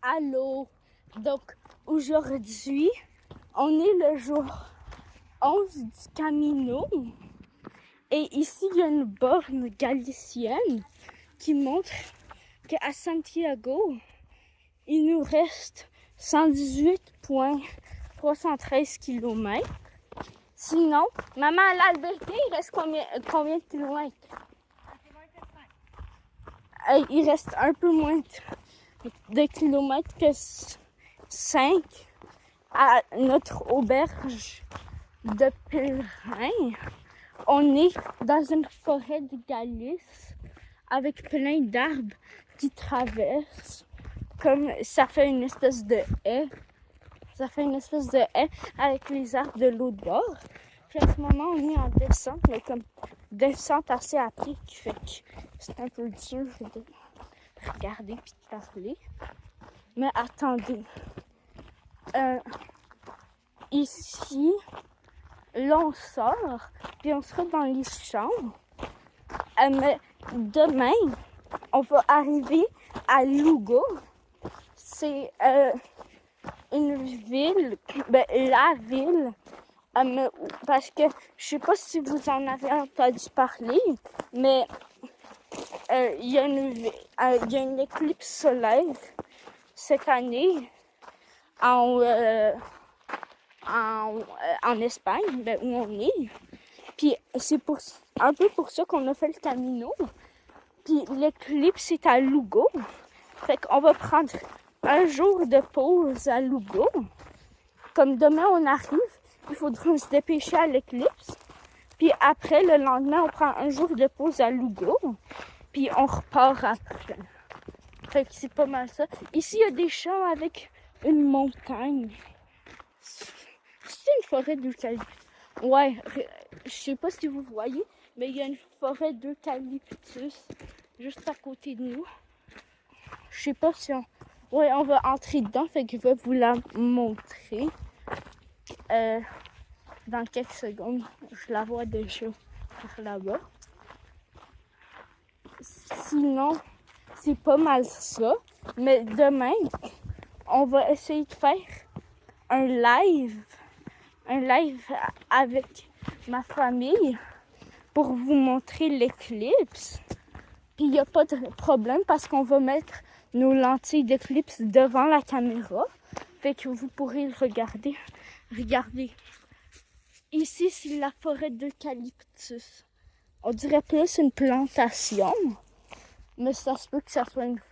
Allô! Donc, aujourd'hui, on est le jour 11 du Camino. Et ici, il y a une borne galicienne qui montre qu'à Santiago, il nous reste 118,313 km. Sinon, maman, à l'Alberta, il reste combien de kilomètres? Il reste un peu moins de kilomètres que 5 à notre auberge de pèlerins. On est dans une forêt de Galice avec plein d'arbres qui traversent. Comme ça fait une espèce de haie. Ça fait une espèce de haie avec les arbres de l'autre bord. Puis à ce moment, on est en descente, mais comme descente assez à pic, fait que c'est un peu dur de regarder puis de parler. Mais attendez. Ici, là, on sort, puis on sera dans les chambres. Mais demain, on va arriver à Lugo. C'est une ville, la ville, parce que je sais pas si vous en avez entendu parler, mais il y a une éclipse solaire cette année en Espagne, où on est. Puis c'est un peu pour ça qu'on a fait le Camino. Puis l'éclipse est à Lugo. Fait qu'on va prendre un jour de pause à Lugo. Comme demain on arrive, il faudra se dépêcher à l'éclipse. Puis après, le lendemain, on prend un jour de pause à Lugo. Puis on repart après. Fait que c'est pas mal ça. Ici, il y a des champs avec une montagne. C'est une forêt d'eucalyptus. Ouais, je sais pas si vous voyez, mais il y a une forêt d'eucalyptus juste à côté de nous. Je sais pas si on... Ouais, on va entrer dedans, fait que je vais vous la montrer. Dans quelques secondes, je la vois déjà par là-bas. Sinon, c'est pas mal ça. Mais demain, on va essayer de faire un live avec ma famille pour vous montrer l'éclipse. Puis il n'y a pas de problème parce qu'on va mettre nos lentilles d'éclipse devant la caméra. Fait que vous pourrez le regarder. Regardez. Ici, c'est la forêt d'eucalyptus. On dirait plus une plantation, mais ça se peut que ça soit une forêt.